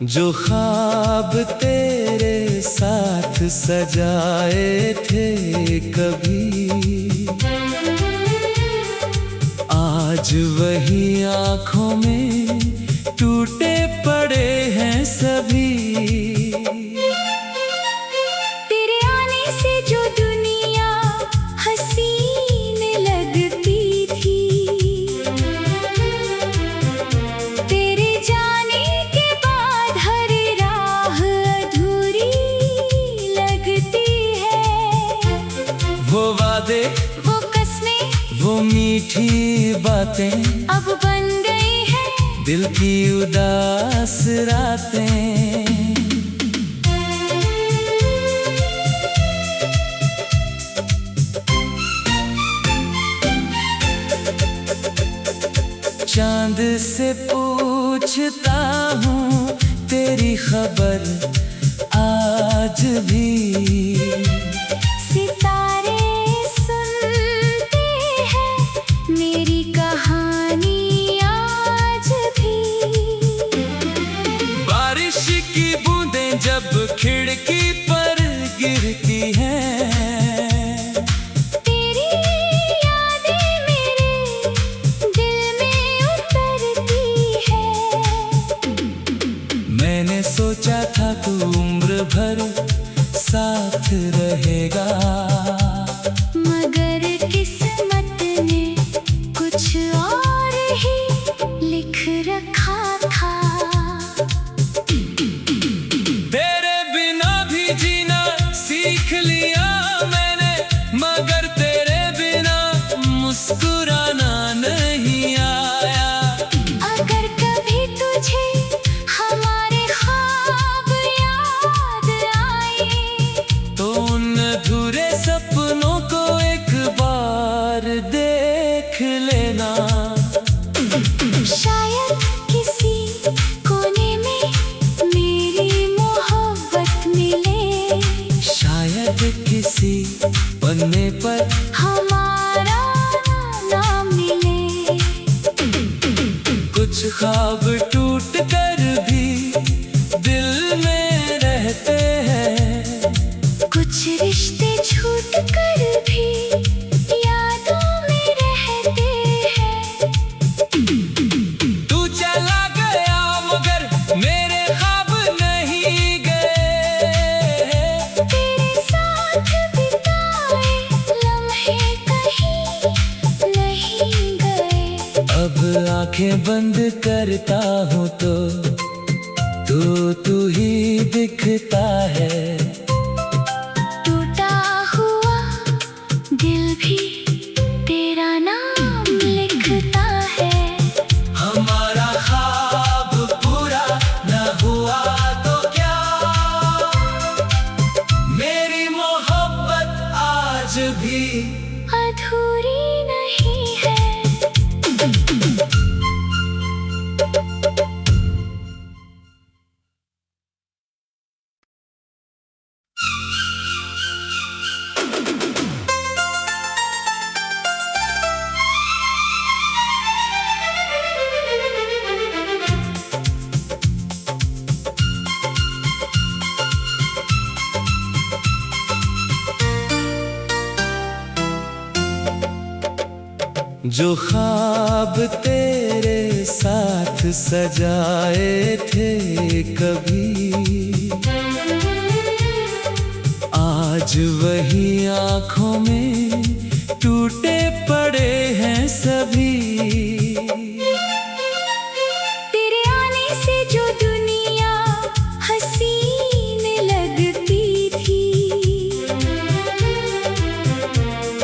जो ख्वाब तेरे साथ सजाए थे कभी, आज वही आँखों में टूटे पड़े हैं सभी। तेरे आने से जो दुनिया हसीन लगती थी, तेरे जाने के बाद हर राह अधूरी लगती है। वो वादे, वो कसमें, वो मीठी बातें अब बन गई है दिल की उदास रातें। चांद से पूछता हूँ तेरी खबर आज भी, सितारे सुनते हैं मेरी कहानी आज भी। बारिश की बूंदें जब खिड़की पर गिरती हैं, तेरी यादें मेरे दिल में उतरती है। मैंने सोचा था तू उम्र भर साथ रहेगा, मगर किस्मत ने कुछ और ही लिख रखा था। तेरे बिना भी जीना सीख लिया मैंने, मगर तेरे बिना मुस्कुराना नहीं आया। अगर कभी तुझे हमारे ख्वाब याद आए, तो उन अधूरे सपनों को एक बार देख लेना। शायद किसी कोने में मेरी मोहब्बत मिले, शायद किसी पन्ने पर हमारा नाम मिले। कुछ ख्वाब टूट कर भी दिल में रहते हैं, कुछ रिश्ते छूट कर भी यादों में रहते हैं। तू चला गया मगर मेरे ख्वाब नहीं गए, तेरे साथ बिताए लम्हे कहीं नहीं गए। अब आंखें बंद करता हूँ तो तू ही दिखता है। टूटा हुआ दिल भी तेरा नाम लिखता है। हमारा ख्वाब पूरा न हुआ तो क्या, मेरी मोहब्बत आज भी अधूरी नहीं है। जो ख्वाब तेरे साथ सजाए थे कभी, आज वही आँखों में टूटे पड़े हैं सभी। तेरे आने से जो दुनिया हसीन लगती थी,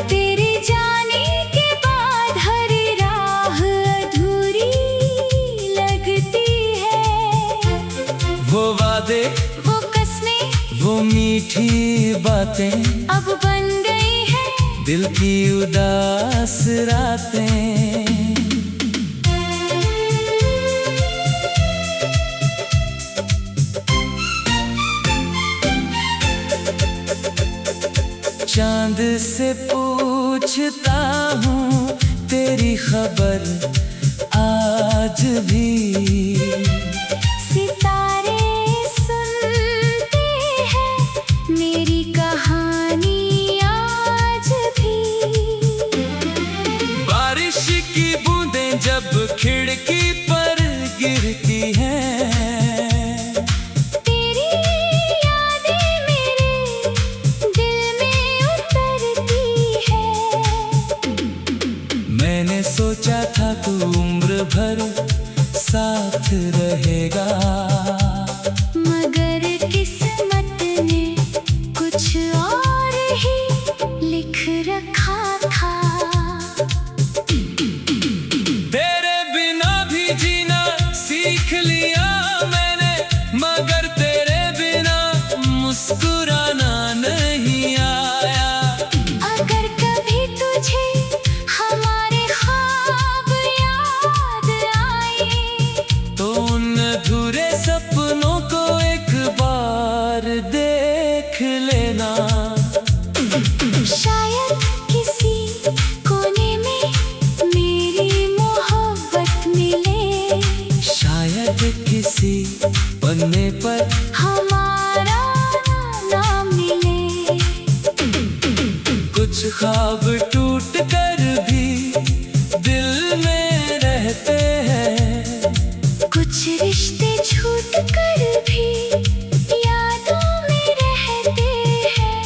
तेरे जाने के बाद हर राह अधूरी लगती है। वो वादे, वो कसमें, वो मीठी बातें अब बन गई है दिल की उदास रातें। चांद से पूछता हूँ तेरी खबर आज भी, सितारे मैंने सोचा था तू उम्र भर साथ रहेगा, मगर किस्मत ने कुछ और ही लिख रखा था। तेरे बिना भी जीना सीख लिया मैंने, मगर तेरे बिना मुस्कुराना नहीं आया। अगर कभी तुझे हमारे ख्वाब याद आए, तो उन अधूरे सपनों को एक बार देख लेना। शायद किसी कोने में मेरी मोहब्बत मिले, शायद किसी पन्ने पर हमारा नाम मिले। कुछ ख्वाब टूट कर भी दिल में रहते हैं, कुछ रिश्ते छूट कर भी यादों में रहते हैं।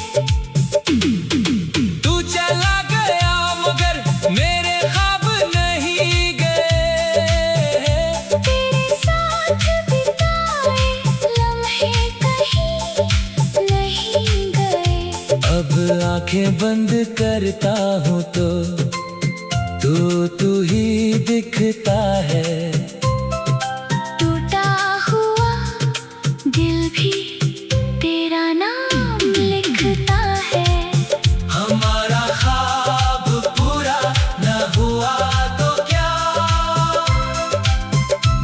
तू चला गया मगर मेरे ख्वाब नहीं गए, तेरे साथ बिताए लम्हे कहीं नहीं गए। अब आंखें बंद करता हूँ तो तू ही दिखता है। टूटा हुआ दिल भी तेरा नाम लिखता है। हमारा ख्वाब पूरा न हुआ तो क्या,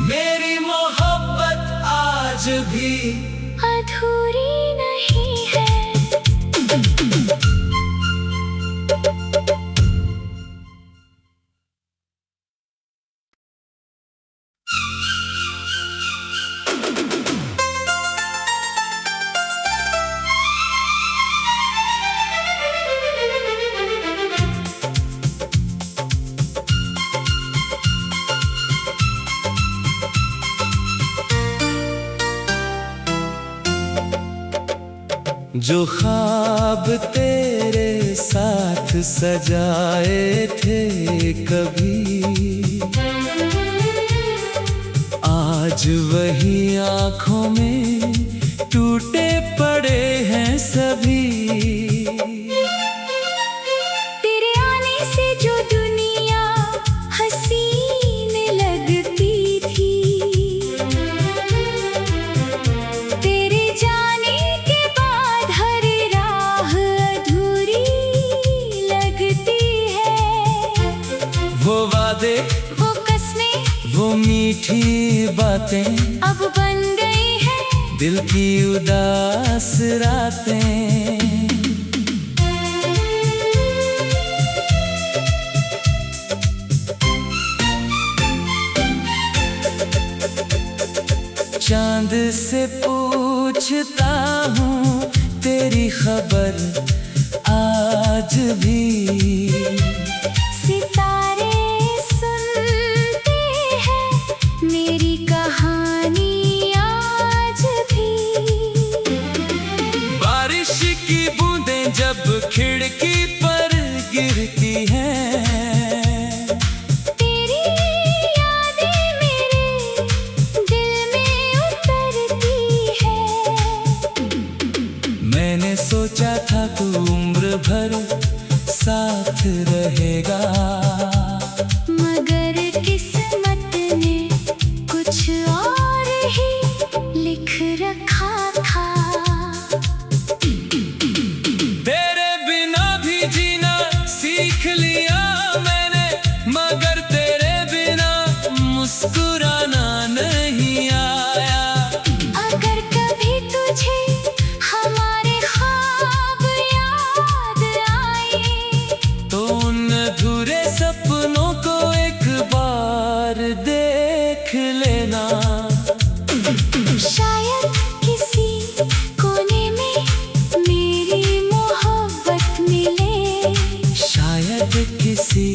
मेरी मोहब्बत आज भी अधूरी नहीं है। जो ख्वाब तेरे साथ सजाए थे कभी, आज वही आँखों में टूटे पड़े हैं सभी। तेरे आने से जो दुनिया हसीन लगती थी, तेरे जाने के बाद हर राह अधूरी लगती है। वो वादे, वो कसमें, वो मीठी बातें, अब बन गई है दिल की उदास रातें। चांद से पूछता हूँ तेरी खबर आज भी, सितारे सुनते हैं मेरी कहानी आज भी। बारिश की बूंदें जब खिड़की पर गिरती हैं, तेरी यादें मेरे दिल में उतरती है। मैंने सोचा था तू उम्र भर साथ रहेगा, मगर किस्मत ने कुछ और ही लिख रखा था। तेरे बिना भी जीना सीख लिया मैंने, मगर तेरे बिना मुस्कुराना नहीं आया। अगर कभी तुझे हमारे ख्वाब याद आए, तो उन अधूरे सपनों को एक बार देख लेना। शायद किसी कोने में मेरी मोहब्बत मिले, शायद किसी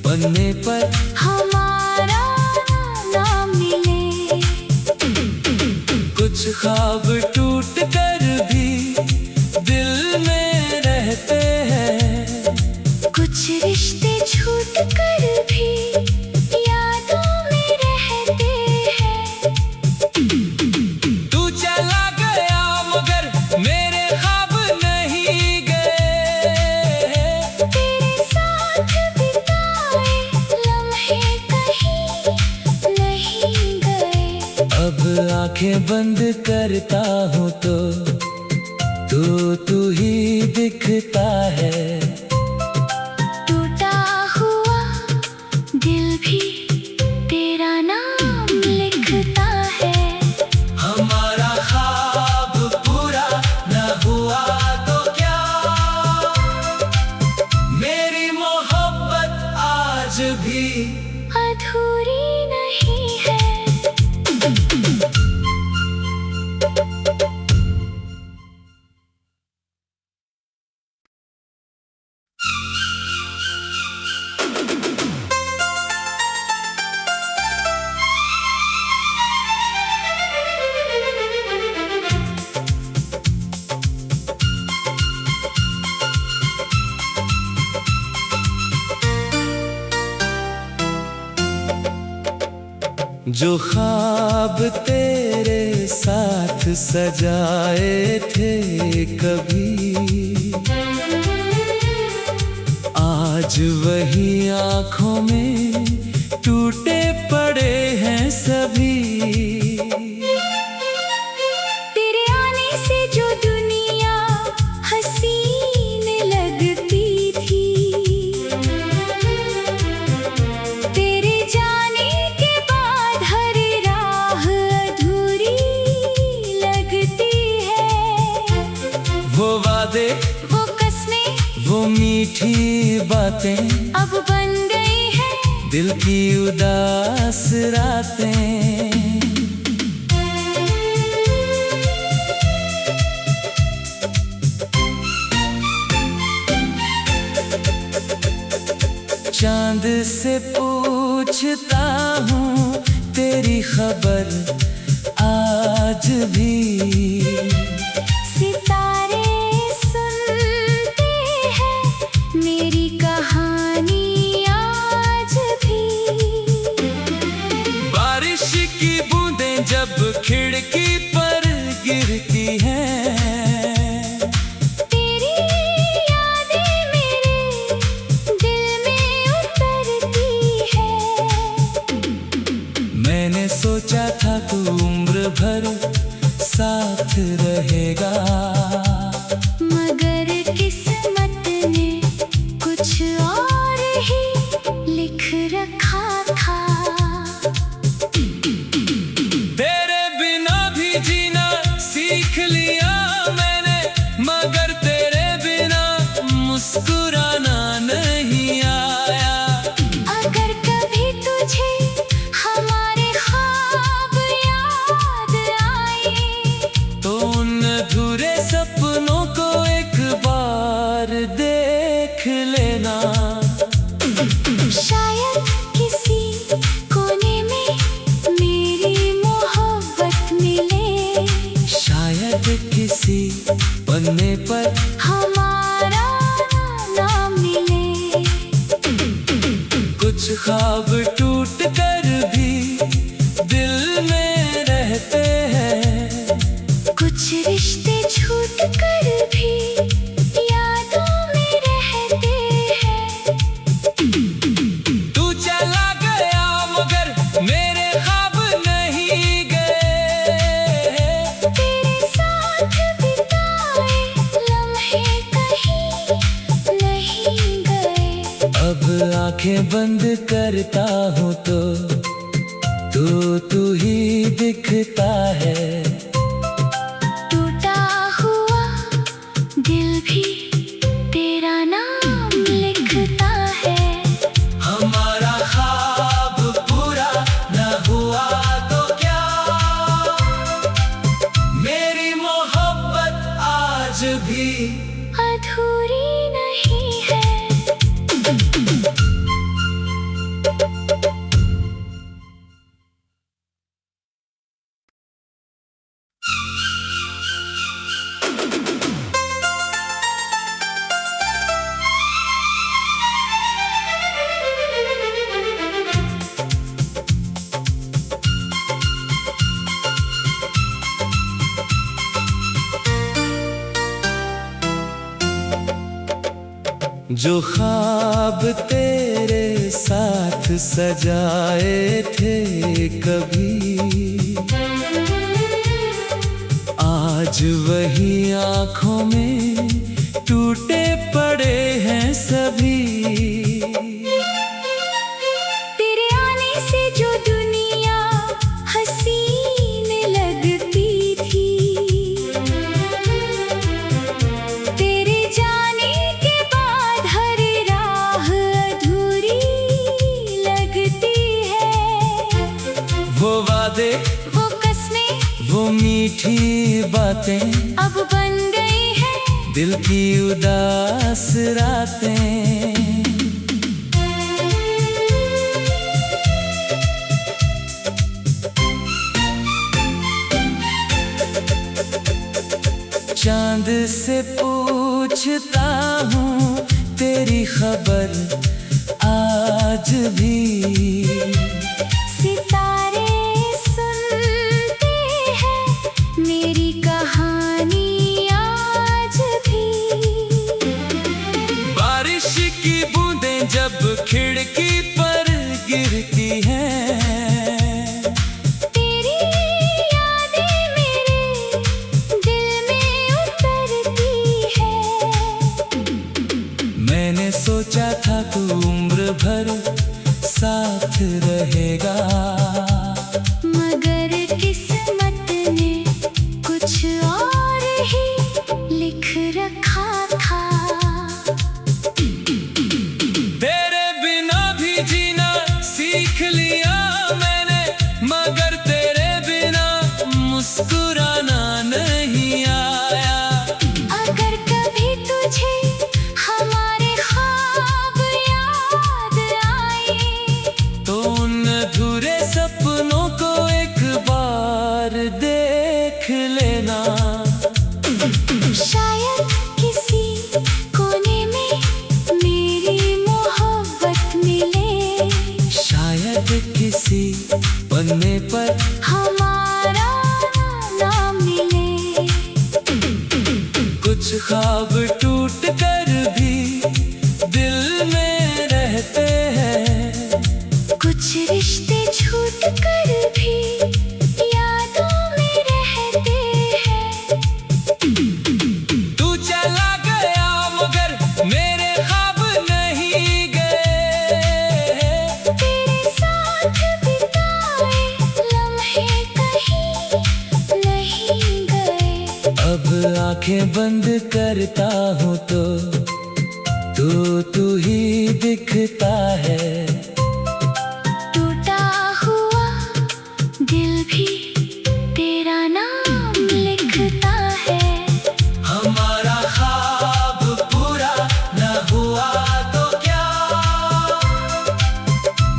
पन्ने पर हमारा नाम मिले। कुछ ख्वाब टूट कर भी दिल में रहते हैं, कुछ रिश्ते छूट कर भी आंखें बंद करता हूँ तो तू ही दिखता है। टूटा हुआ दिल भी तेरा नाम लिखता है। हमारा ख्वाब पूरा न हुआ तो क्या, मेरी मोहब्बत आज भी अधूरी नहीं है। जो ख्वाब तेरे साथ सजाए थे कभी, आज वही आँखों में टूटे पड़े हैं सभी। तेरे आने से जो दुनिया हसीन लगती थी, तेरे जाने के बाद हर राह अधूरी लगती है। वो वादे, वो कसमें, वो मीठी बातें अब बन गई है दिल की उदास रातें। चांद से पूछता हूँ तेरी खबर आज भी, सितारे सुनते हैं मेरी कहानी आज भी। बारिश की बूंदें जब खिड़की पर गिरती हैं, तेरी यादें मेरे दिल में उतरती है। मैंने सोचा था तू उम्र भर साथ रहेगा, मगर किस्मत ने कुछ और ही लिख रखा था। तेरे बिना भी जीना सीख लिया मैंने, मगर तेरे बिना मुस्कुराना नहीं आया। अगर कभी तुझे हमारे ख्वाब याद आए, तो उन अधूरे सपनों को एक बार देख लेना। शायद किसी कोने में मेरी मोहब्बत मिले, शायद किसी पन्ने पर हमारा नाम मिले। कुछ ख्वाब टूट कर भी दिल में रहते हैं, कुछ रिश्ते छूट कर भी यादों में रहते हैं। तू चला गया मगर मेरे ख्वाब नहीं गए, तेरे साथ बिताए लम्हे कहीं नहीं गए। अब आंखें बंद करता हूँ तो तू ही दिखता है। टूटा हुआ दिल भी तेरा नाम लिखता है। हमारा ख्वाब पूरा न हुआ तो क्या, मेरी मोहब्बत आज भी अधूरी नहीं है। जो ख्वाब तेरे साथ सजाए थे कभी, आज वही आँखों में टूटे पड़े हैं सभी। तेरे आने से जो दुनिया हसीन लगती थी, तेरे जाने के बाद हर राह अधूरी लगती है। वो वादे, वो कसमें, वो मीठी बातें अब बन गई है दिल की उदास रातें। चांद से पूछता हूँ तेरी खबर आज भी, सितारे सुनते हैं मेरी कहानी आज भी। बारिश की बूंदें जब खिड़की पर गिरती हैं, तेरी यादें मेरे दिल में उतरती है। मैंने सोचा था तू उम्र भर साथ रहेगा, मगर किस्मत ने कुछ और ही लिख रखा था। तेरे बिना भी जीना सीख लिया मैंने, मगर तेरे बिना मुस्कुराना नहीं आया। अगर कभी तुझे हमारे ख्वाब याद आए, तो उन अधूरे सपनों को एक बार देख लेना। शायद किसी कोने में मेरी मोहब्बत मिले, शायद किसी पन्ने पर हमारा नाम मिले। कुछ ख्वाब टूट कर भी दिल में रहते हैं, कुछ रिश्ते छूट कर भी यादों में रहते हैं। तू चला गया मगर मेरे ख्वाब नहीं गए, तेरे साथ बिताए लम्हे कहीं नहीं गए। अब आंखें बंद करता हूँ तो तू ही दिखता है। टूटा हुआ दिल भी तेरा नाम लिखता है। हमारा ख्वाब पूरा न हुआ तो क्या,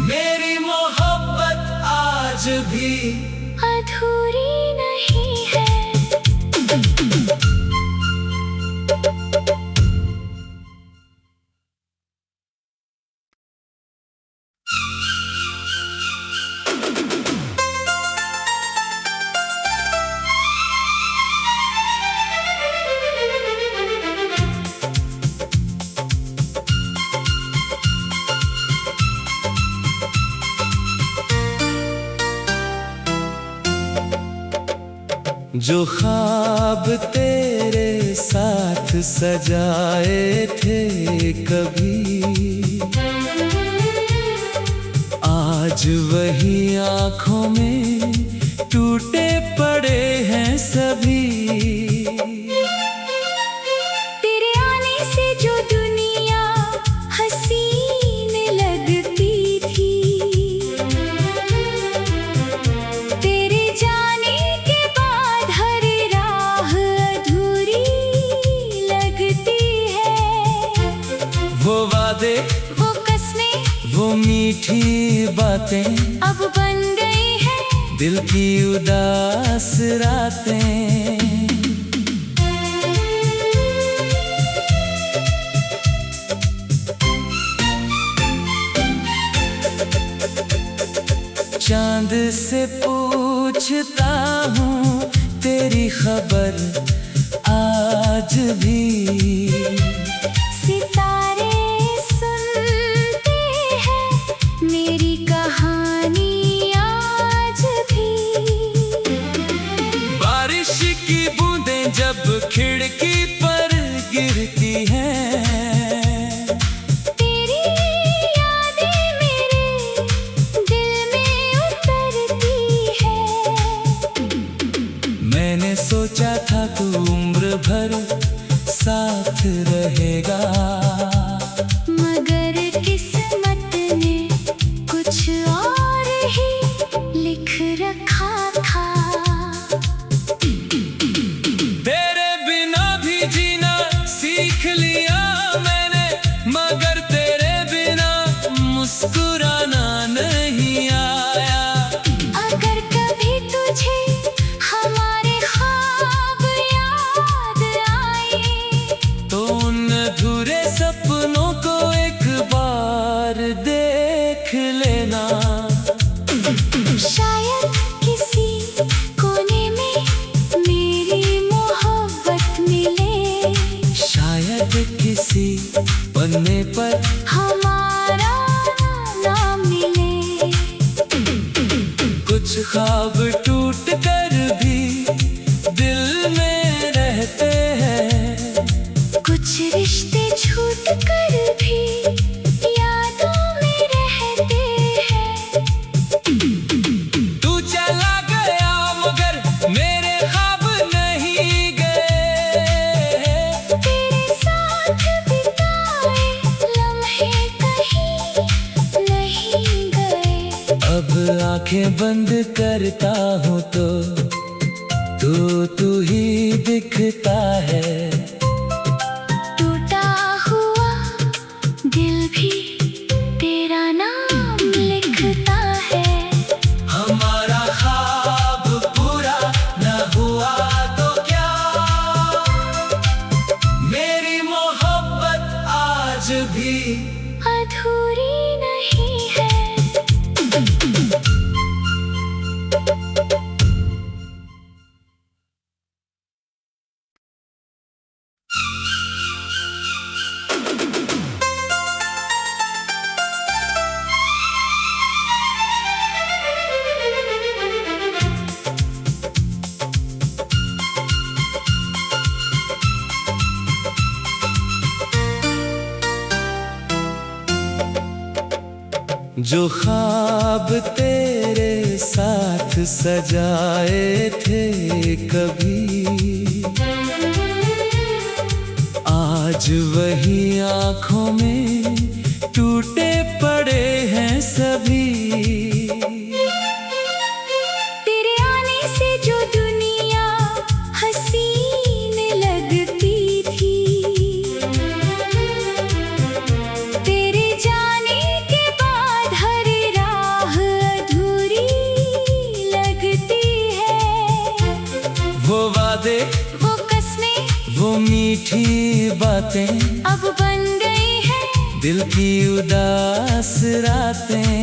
मेरी मोहब्बत आज भी अधूरी नहीं है। जो ख्वाब तेरे साथ सजाए थे कभी, आज वही आँखों में टूटे पड़े हैं सभी। तेरे आने से जो दुनिया हसीन लगती थी, तेरे जाने के बाद हर राह अधूरी लगती है। वो वादे, वो कसमें, वो मीठी बातें अब बन गई है दिल की उदास रातें। चांद से पूछता हूँ तेरी खबर आज भी, सितारे सुनते हैं मेरी कहानी आज भी। बारिश की बूंदें मुस्कुराना नहीं आया। अगर कभी तुझे हमारे ख्वाब याद आए तो उन अधूरे सपनों को एक बार देख लेना। शायद किसी कोने में मेरी मोहब्बत मिले, शायद किसी पन्ने पर हमारा नाम मिले। कुछ ख्वाब टूट कर भी दिल में रहते हैं, कुछ रिश्ते छूट कर भी यादों में रहते हैं। तू चला गया मगर मेरे ख्वाब नहीं गए। तेरे साथ बिताए लम्हे कहीं नहीं गए। अब आंखें बंद करता हूँ तो तू ही दिखता है। टूटा हुआ दिल भी तेरा नाम लिखता है। हमारा ख्वाब पूरा न हुआ तो क्या, मेरी मोहब्बत आज भी अधूरी नहीं है। जो ख्वाब तेरे साथ सजाए थे कभी, आज वही आँखों में टूटे पड़े हैं सभी। तेरे आने से जो दुनिया हसीन लगती थी, तेरे जाने के बाद हर राह अधूरी लगती है। वो वादे, वो कसमें, वो मीठी बातें अब बन गई हैं दिल की उदास रातें।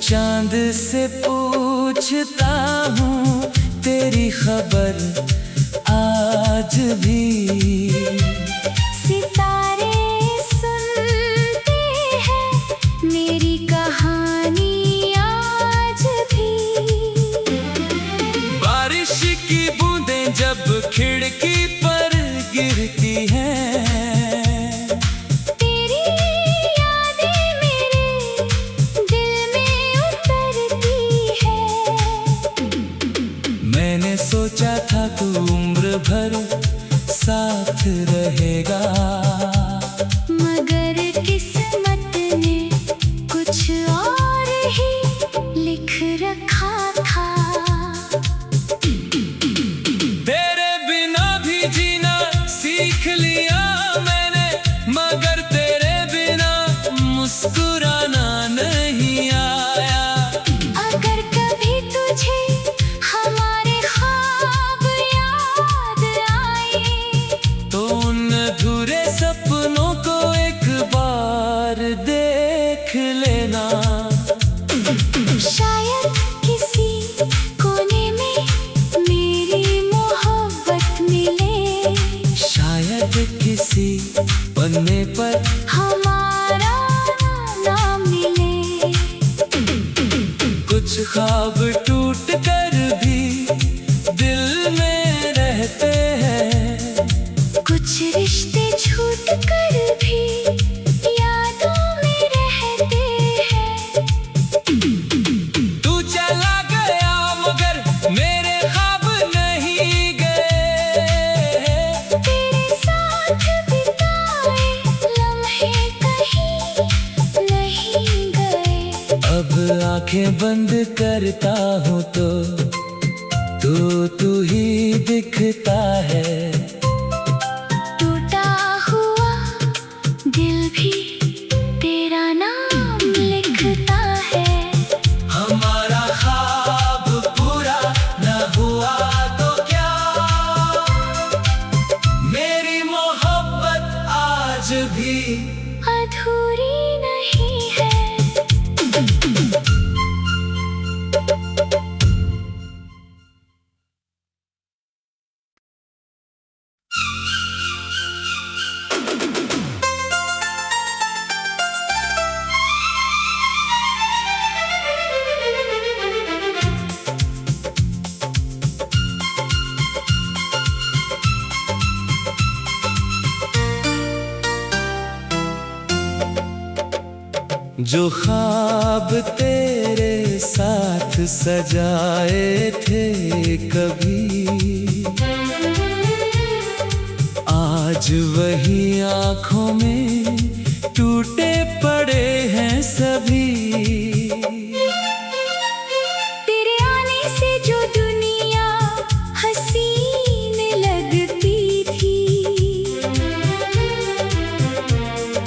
चांद से पूछता हूँ तेरी खबर आज भी, सितारे सुनते हैं मेरी कहानी आज भी। बारिश की बूंदें जब खिड़की पर गिरती हैं, तेरी यादें मेरे दिल में उतरती है। मैंने सोचा था तू उम्र भर साथ रहेगा, मगर किस्मत ने कुछ और ही लिख रखा था। तेरे बिना भी जीना सीख लिया मैंने, मगर तेरे बिना मुस्कुराना नहीं आया। अगर कभी तुझे हमारे ख्वाब याद आए तो उन अधूरे सपनों को एक बार देख लेना। शायद किसी कोने में मेरी मोहब्बत मिले, शायद किसी पन्ने पर हमारा नाम मिले। कुछ ख्वाब टूट कर भी दिल में रहते हैं, कुछ रिश्ते छूट कर भी यादों में रहते हैं। तू चला गया मगर मेरे ख्वाब नहीं गए। तेरे साथ बिताए लम्हे कहीं नहीं गए। अब आंखें बंद करता हूँ तो तू ही दिखता है। टूटा हुआ दिल भी तेरा नाम लिखता है। हमारा ख्वाब पूरा न हुआ तो क्या, मेरी मोहब्बत आज भी अधूरी नहीं है। जो ख्वाब तेरे साथ सजाए थे कभी, आज वही आँखों में टूटे पड़े हैं सभी। तेरे आने से जो दुनिया हसीन लगती थी,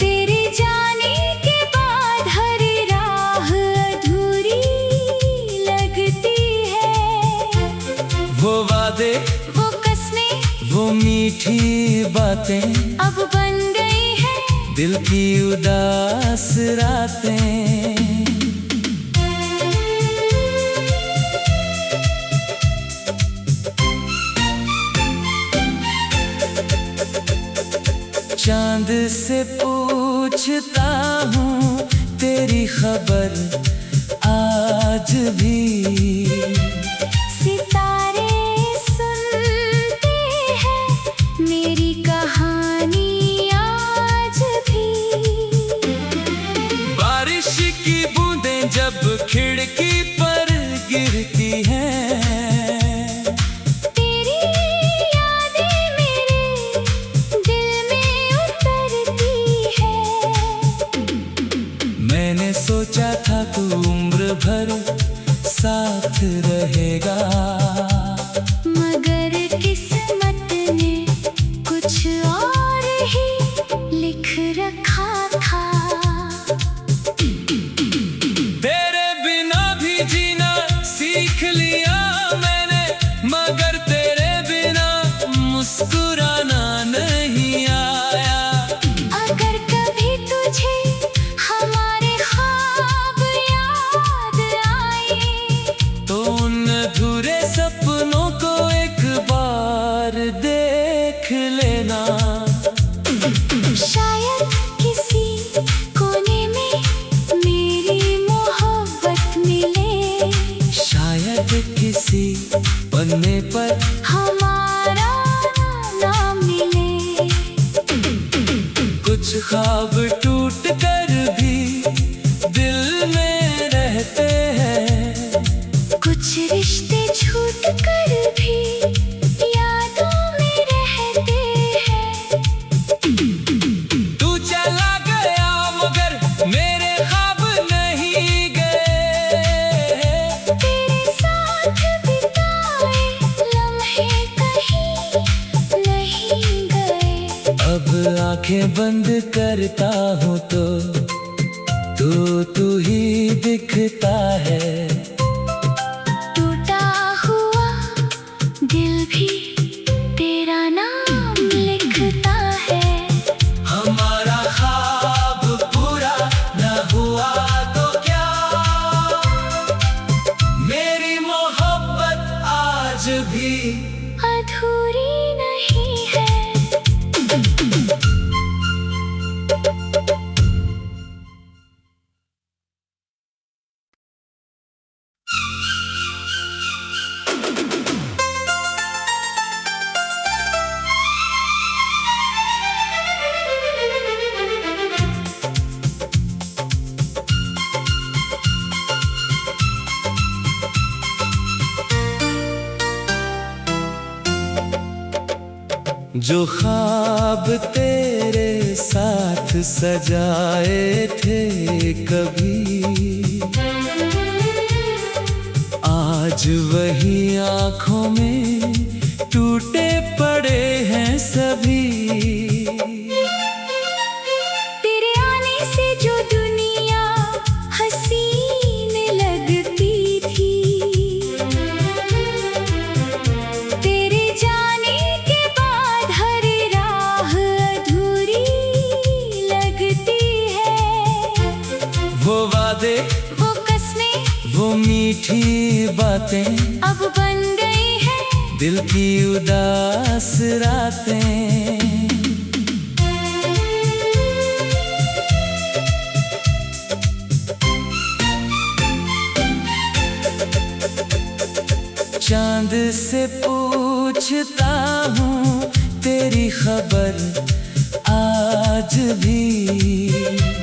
तेरे जाने के बाद हर राह अधूरी लगती है। वो वादे, वो कसमें, वो मीठी बातें अब बन गई है दिल की उदास रातें। चांद से पूछता हूँ तेरी खबर आज भी, सितारे सुनते हैं मेरी कहानी आज भी। बारिश की बूंदें जब खिड़की पर गिरती हैं, तेरी यादें मेरे दिल में उतरती है। मैंने सोचा था तू उम्र भर साथ रहेगा, मगर किस्मत ने कुछ और ही लिख रखा था। तेरे बिना भी जीना सीख लिया मैंने, मगर तेरे बिना मुस्कुराना नहीं आया। अगर कभी तुझे हमारे ख्वाब याद आए, तो उन अधूरे सपनों को एक बार देख लेना। शायद किसी कोने में मेरी मोहब्बत मिले, शायद किसी पन्ने पर हमारा नाम मिले। कुछ ख्वाब टूट कर भी दिल में रहते हैं, कुछ रिश्ते छूट कर भी यादों में रहते हैं। तू चला गया मगर मेरे ख्वाब नहीं गए, तेरे साथ बिताए लम्हे कहीं नहीं गए। अब आंखें बंद करता हूँ तो तू ही दिखता है। टूटा हुआ दिल भी तेरा नाम लिखता है। हमारा ख्वाब पूरा न हुआ तो क्या, मेरी मोहब्बत आज भी अधूरी नहीं है। जो ख्वाब तेरे साथ सजाए थे कभी, आज आज वही आंखों में टूटे पड़े हैं सभी। तेरे आने से जो दुनिया हसीन लगती थी, तेरे जाने के बाद हर राह अधूरी लगती है। वो वादे, वो कसमें, वो मीठी बातें अब बन गई है दिल की उदास रातें। चांद से पूछता हूँ तेरी खबर आज भी।